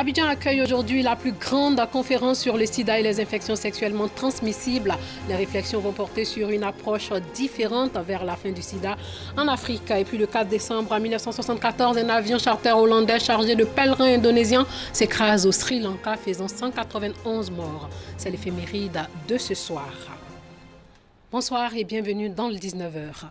Abidjan accueille aujourd'hui la plus grande conférence sur le sida et les infections sexuellement transmissibles. Les réflexions vont porter sur une approche différente vers la fin du sida en Afrique. Et puis le 4 décembre 1974, un avion charter hollandais chargé de pèlerins indonésiens s'écrase au Sri Lanka, faisant 191 morts. C'est l'éphéméride de ce soir. Bonsoir et bienvenue dans le 19h.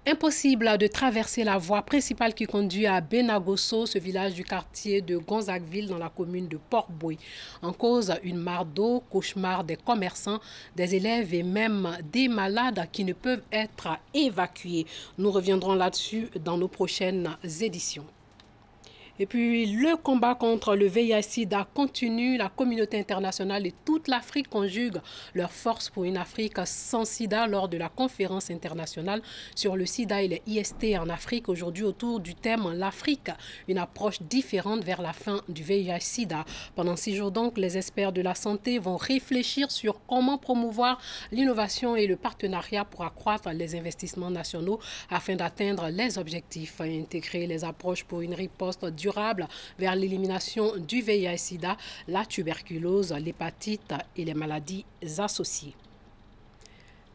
Impossible de traverser la voie principale qui conduit à Benagosso, ce village du quartier de Gonzagueville dans la commune de Port-Boué. En cause, une mare d'eau, cauchemar des commerçants, des élèves et même des malades qui ne peuvent être évacués. Nous reviendrons là-dessus dans nos prochaines éditions. Et puis, le combat contre le VIH-Sida continue. La communauté internationale et toute l'Afrique conjuguent leurs forces pour une Afrique sans sida lors de la conférence internationale sur le sida et les IST en Afrique. Aujourd'hui, autour du thème « L'Afrique, une approche différente vers la fin du VIH-Sida ». Pendant 6 jours donc, les experts de la santé vont réfléchir sur comment promouvoir l'innovation et le partenariat pour accroître les investissements nationaux afin d'atteindre les objectifs et intégrer les approches pour une riposte durable vers l'élimination du VIH-Sida, la tuberculose, l'hépatite et les maladies associées.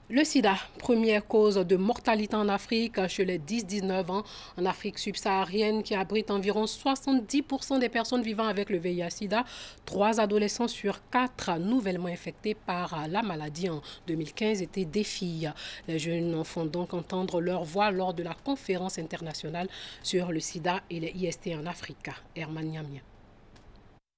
Le sida, première cause de mortalité en Afrique chez les 10-19 ans, en Afrique subsaharienne qui abrite environ 70% des personnes vivant avec le VIH-Sida. 3 adolescents sur 4 nouvellement infectés par la maladie en 2015 étaient des filles. Les jeunes font donc entendre leur voix lors de la conférence internationale sur le sida et les IST en Afrique. Herman Nyamia.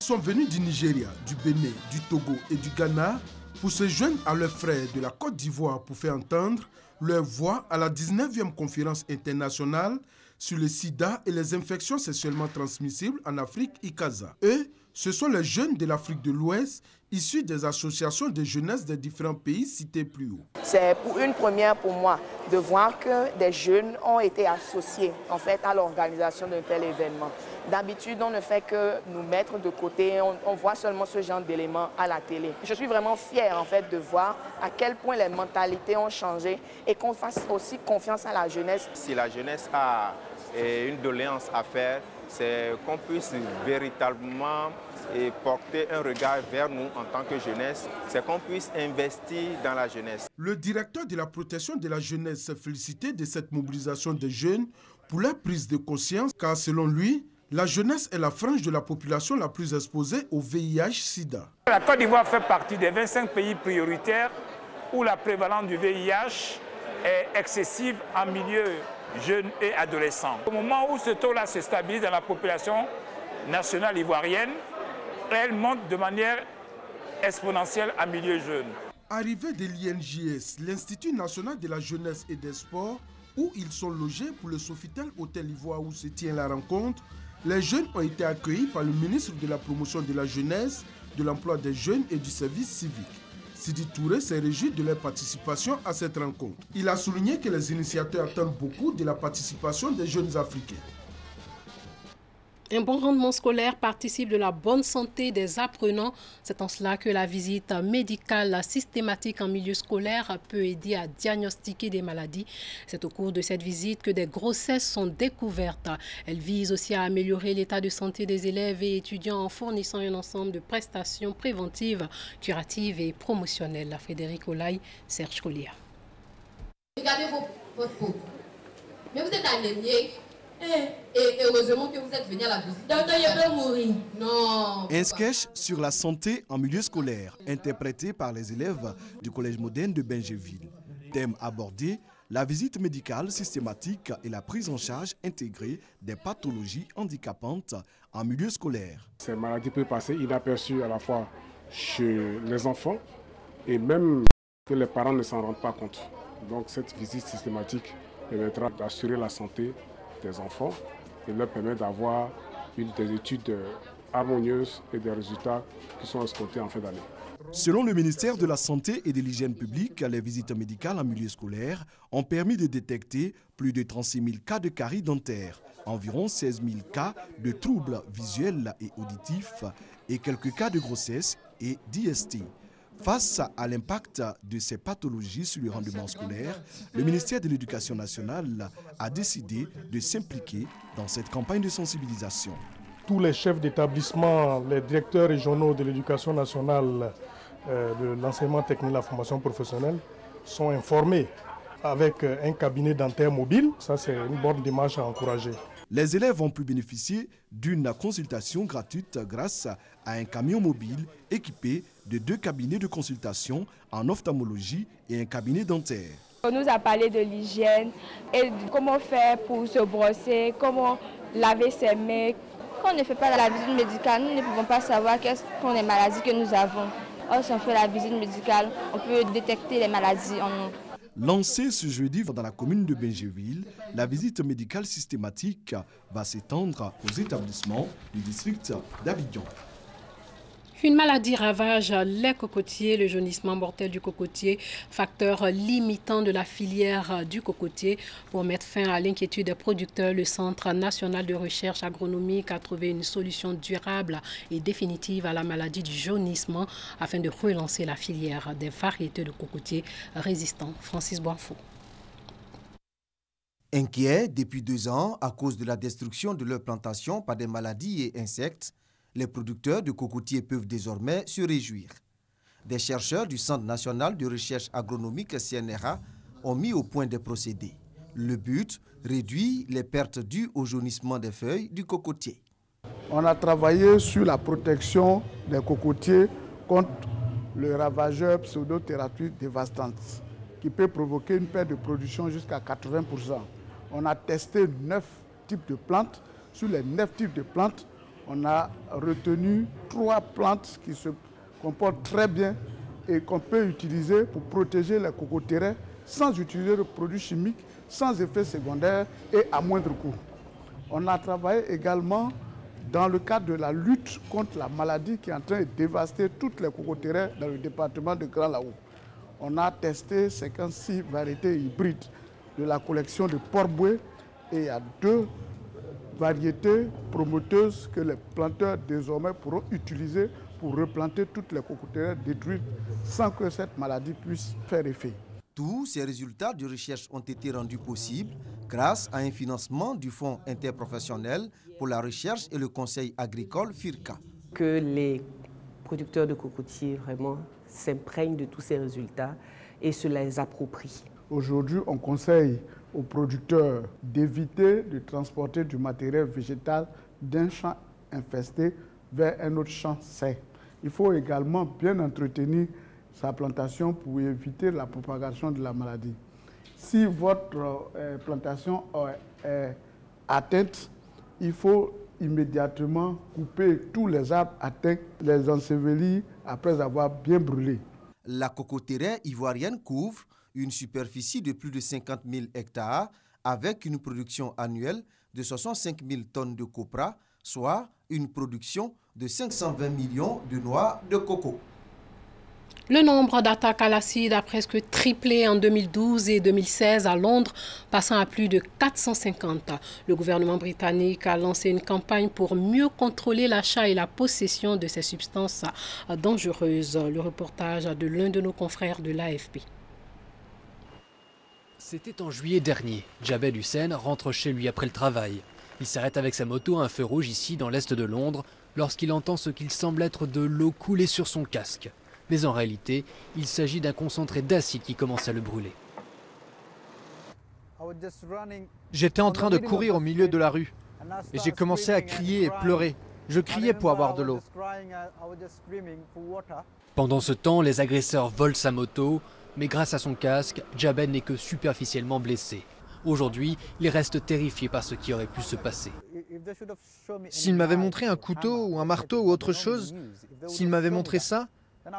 Ils sont venus du Nigeria, du Bénin, du Togo et du Ghana pour se joindre à leurs frères de la Côte d'Ivoire pour faire entendre leur voix à la 19e conférence internationale sur le sida et les infections sexuellement transmissibles en Afrique, ICASA. Eux, ce sont les jeunes de l'Afrique de l'Ouest issus des associations de jeunesse des différents pays cités plus haut. C'est une première pour moi de voir que des jeunes ont été associés en fait à l'organisation d'un tel événement. D'habitude, on ne fait que nous mettre de côté, on voit seulement ce genre d'éléments à la télé. Je suis vraiment fière en fait de voir à quel point les mentalités ont changé et qu'on fasse aussi confiance à la jeunesse. Si la jeunesse a une doléance à faire, c'est qu'on puisse véritablement porter un regard vers nous en tant que jeunesse, c'est qu'on puisse investir dans la jeunesse. Le directeur de la protection de la jeunesse s'est félicité de cette mobilisation des jeunes pour leur prise de conscience, car selon lui, la jeunesse est la frange de la population la plus exposée au VIH-Sida. La Côte d'Ivoire fait partie des 25 pays prioritaires où la prévalence du VIH est excessive en milieu jeunes et adolescents. Au moment où ce taux-là se stabilise dans la population nationale ivoirienne, elle monte de manière exponentielle en milieu jeune. Arrivé de l'INJS, l'Institut national de la jeunesse et des sports, où ils sont logés pour le Sofitel Hôtel Ivoire où se tient la rencontre, les jeunes ont été accueillis par le ministre de la Promotion de la Jeunesse, de l'Emploi des Jeunes et du Service civique. Sidi Touré s'est réjoui de leur participation à cette rencontre. Il a souligné que les initiateurs attendent beaucoup de la participation des jeunes Africains. Un bon rendement scolaire participe de la bonne santé des apprenants. C'est en cela que la visite médicale systématique en milieu scolaire peut aider à diagnostiquer des maladies. C'est au cours de cette visite que des grossesses sont découvertes. Elle vise aussi à améliorer l'état de santé des élèves et étudiants en fournissant un ensemble de prestations préventives, curatives et promotionnelles. Frédéric Olaï, Serge Collier. Regardez votre peau. Mais vous êtes anémié. Et heureusement que vous êtes venu à la visite. Docteur, je peux mourir. Non. Un sketch sur la santé en milieu scolaire, interprété par les élèves du Collège moderne de Benjeville. Thème abordé, la visite médicale systématique et la prise en charge intégrée des pathologies handicapantes en milieu scolaire. Ces maladies peuvent passer inaperçues à la fois chez les enfants et même que les parents ne s'en rendent pas compte. Donc cette visite systématique permettra d'assurer la santé des enfants et leur permet d'avoir des études harmonieuses et des résultats qui sont escomptés en fin d'année. Selon le ministère de la Santé et de l'Hygiène publique, les visites médicales en milieu scolaire ont permis de détecter plus de 36 000 cas de caries dentaires, environ 16 000 cas de troubles visuels et auditifs et quelques cas de grossesse et d'IST. Face à l'impact de ces pathologies sur le rendement scolaire, le ministère de l'Éducation nationale a décidé de s'impliquer dans cette campagne de sensibilisation. tous les chefs d'établissement, les directeurs régionaux de l'éducation nationale, de l'enseignement technique et la formation professionnelle sont informés avec un cabinet dentaire mobile. Ça, c'est une bonne démarche à encourager. Les élèves ont pu bénéficier d'une consultation gratuite grâce à un camion mobile équipé de 2 cabinets de consultation en ophtalmologie et un cabinet dentaire. On nous a parlé de l'hygiène et de comment faire pour se brosser, comment laver ses mains. Quand on ne fait pas la visite médicale, nous ne pouvons pas savoir quelles sont les maladies que nous avons. Or, si on fait la visite médicale, on peut détecter les maladies en nous. Lancée ce jeudi dans la commune de Benjéville, la visite médicale systématique va s'étendre aux établissements du district d'Abidjan. Une maladie ravage les cocotiers, le jaunissement mortel du cocotier, facteur limitant de la filière du cocotier. Pour mettre fin à l'inquiétude des producteurs, le Centre national de recherche agronomique a trouvé une solution durable et définitive à la maladie du jaunissement afin de relancer la filière des variétés de cocotiers résistants. Francis Boinfo. Inquiets depuis 2 ans à cause de la destruction de leur plantation par des maladies et insectes, les producteurs de cocotiers peuvent désormais se réjouir. Des chercheurs du Centre national de recherche agronomique CNRA ont mis au point des procédés. Le but, réduire les pertes dues au jaunissement des feuilles du cocotier. On a travaillé sur la protection des cocotiers contre le ravageur pseudothérapie dévastante qui peut provoquer une perte de production jusqu'à 80%. On a testé 9 types de plantes. Sur les 9 types de plantes, on a retenu 3 plantes qui se comportent très bien et qu'on peut utiliser pour protéger les cocotiers sans utiliser de produits chimiques, sans effet secondaire et à moindre coût. On a travaillé également dans le cadre de la lutte contre la maladie qui est en train de dévaster toutes les cocotiers dans le département de Grand Laou. On a testé 56 variétés hybrides de la collection de Port-Boué et il y a 2 variétés promoteuses que les planteurs désormais pourront utiliser pour replanter toutes les cocotiers détruites sans que cette maladie puisse faire effet. Tous ces résultats de recherche ont été rendus possibles grâce à un financement du Fonds interprofessionnel pour la recherche et le conseil agricole FIRCA. Que les producteurs de cocotiers vraiment s'imprègnent de tous ces résultats et se les approprient. Aujourd'hui, on conseille aux producteurs d'éviter de transporter du matériel végétal d'un champ infesté vers un autre champ sain. Il faut également bien entretenir sa plantation pour éviter la propagation de la maladie. Si votre plantation est atteinte, il faut immédiatement couper tous les arbres atteints, les ensevelir après avoir bien brûlé. La cocotière ivoirienne couvre une superficie de plus de 50 000 hectares avec une production annuelle de 65 000 tonnes de copra, soit une production de 520 millions de noix de coco. Le nombre d'attaques à l'acide a presque triplé en 2012 et 2016 à Londres, passant à plus de 450. Le gouvernement britannique a lancé une campagne pour mieux contrôler l'achat et la possession de ces substances dangereuses. Le reportage de l'un de nos confrères de l'AFP. C'était en juillet dernier. Jabed Hussein rentre chez lui après le travail. Il s'arrête avec sa moto à un feu rouge ici dans l'est de Londres lorsqu'il entend ce qu'il semble être de l'eau couler sur son casque. Mais en réalité, il s'agit d'un concentré d'acide qui commence à le brûler. J'étais en train de courir au milieu de la rue et j'ai commencé à crier et pleurer. Je criais pour avoir de l'eau. Pendant ce temps, les agresseurs volent sa moto, mais grâce à son casque, Jabed n'est que superficiellement blessé. Aujourd'hui, il reste terrifié par ce qui aurait pu se passer. S'ils m'avaient montré un couteau ou un marteau ou autre chose, s'ils m'avaient montré ça,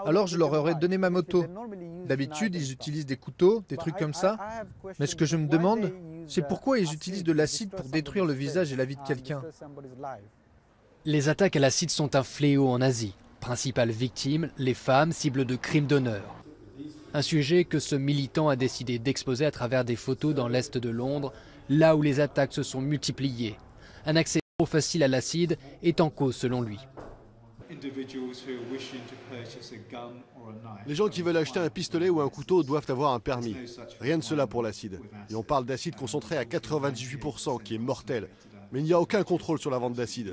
alors je leur aurais donné ma moto. D'habitude, ils utilisent des couteaux, des trucs comme ça. Mais ce que je me demande, c'est pourquoi ils utilisent de l'acide pour détruire le visage et la vie de quelqu'un. Les attaques à l'acide sont un fléau en Asie. Principales victimes, les femmes, cibles de crimes d'honneur. Un sujet que ce militant a décidé d'exposer à travers des photos dans l'est de Londres, là où les attaques se sont multipliées. Un accès trop facile à l'acide est en cause selon lui. Les gens qui veulent acheter un pistolet ou un couteau doivent avoir un permis. Rien de cela pour l'acide. Et on parle d'acide concentré à 98% qui est mortel. Mais il n'y a aucun contrôle sur la vente d'acide.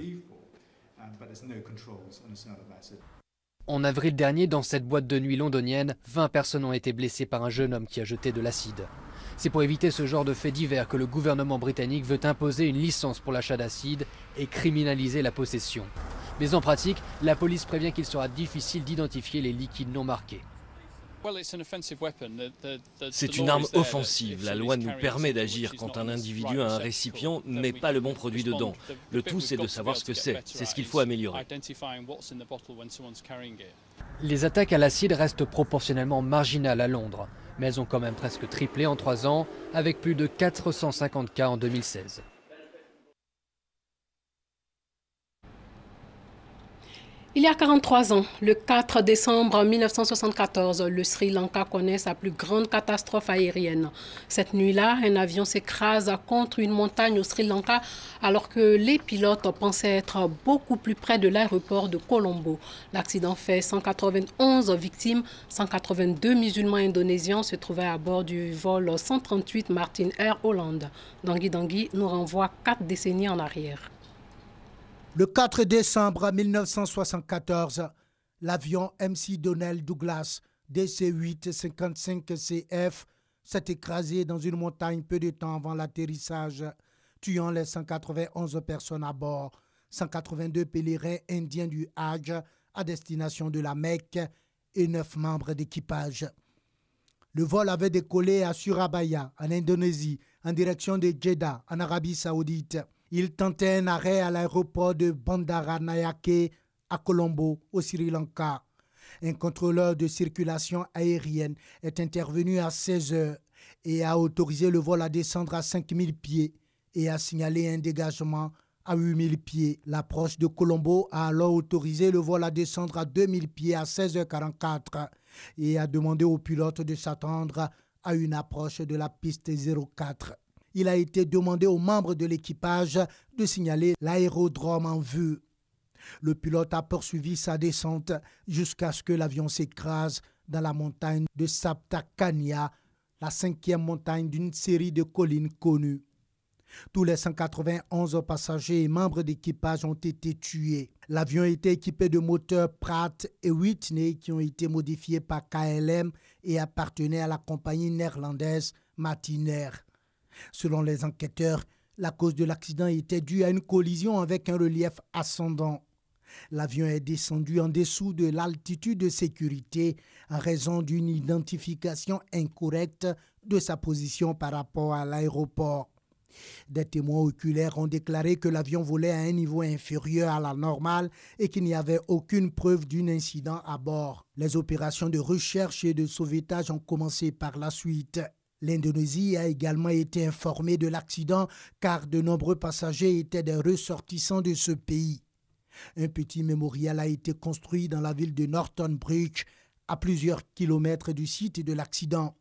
En avril dernier, dans cette boîte de nuit londonienne, 20 personnes ont été blessées par un jeune homme qui a jeté de l'acide. C'est pour éviter ce genre de faits divers que le gouvernement britannique veut imposer une licence pour l'achat d'acide et criminaliser la possession. Mais en pratique, la police prévient qu'il sera difficile d'identifier les liquides non marqués. C'est une arme offensive. La loi nous permet d'agir quand un individu a un récipient mais pas le bon produit dedans. Le tout, c'est de savoir ce que c'est. C'est ce qu'il faut améliorer. Les attaques à l'acide restent proportionnellement marginales à Londres, mais elles ont quand même presque triplé en 3 ans, avec plus de 450 cas en 2016. Il y a 43 ans, le 4 décembre 1974, le Sri Lanka connaît sa plus grande catastrophe aérienne. Cette nuit-là, un avion s'écrase contre une montagne au Sri Lanka alors que les pilotes pensaient être beaucoup plus près de l'aéroport de Colombo. L'accident fait 191 victimes, 182 musulmans indonésiens se trouvaient à bord du vol 138 Martin Air Hollande. Dangui Dangui nous renvoie 4 décennies en arrière. Le 4 décembre 1974, l'avion McDonnell Douglas DC-8-55CF s'est écrasé dans une montagne peu de temps avant l'atterrissage, tuant les 191 personnes à bord, 182 pèlerins indiens du Hajj à destination de la Mecque et 9 membres d'équipage. Le vol avait décollé à Surabaya, en Indonésie, en direction de Jeddah, en Arabie Saoudite. Il tentait un arrêt à l'aéroport de Bandaranaike à Colombo, au Sri Lanka. Un contrôleur de circulation aérienne est intervenu à 16 heures et a autorisé le vol à descendre à 5000 pieds et a signalé un dégagement à 8000 pieds. L'approche de Colombo a alors autorisé le vol à descendre à 2000 pieds à 16h44 et a demandé au pilote de s'attendre à une approche de la piste 04. Il a été demandé aux membres de l'équipage de signaler l'aérodrome en vue. Le pilote a poursuivi sa descente jusqu'à ce que l'avion s'écrase dans la montagne de Saptakania, la 5e montagne d'une série de collines connues. Tous les 191 passagers et membres d'équipage ont été tués. L'avion était équipé de moteurs Pratt et Whitney qui ont été modifiés par KLM et appartenaient à la compagnie néerlandaise Martin Air. Selon les enquêteurs, la cause de l'accident était due à une collision avec un relief ascendant. L'avion est descendu en dessous de l'altitude de sécurité en raison d'une identification incorrecte de sa position par rapport à l'aéroport. Des témoins oculaires ont déclaré que l'avion volait à un niveau inférieur à la normale et qu'il n'y avait aucune preuve d'un incident à bord. Les opérations de recherche et de sauvetage ont commencé par la suite. L'Indonésie a également été informée de l'accident car de nombreux passagers étaient des ressortissants de ce pays. Un petit mémorial a été construit dans la ville de Norton Bridge, à plusieurs kilomètres du site de l'accident.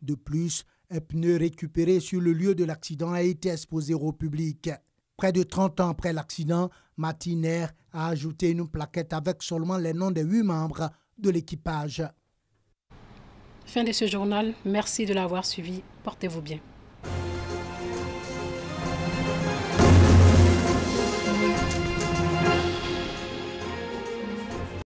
De plus, un pneu récupéré sur le lieu de l'accident a été exposé au public. Près de 30 ans après l'accident, Martin Air a ajouté une plaquette avec seulement les noms des 8 membres de l'équipage. Fin de ce journal. Merci de l'avoir suivi. Portez-vous bien.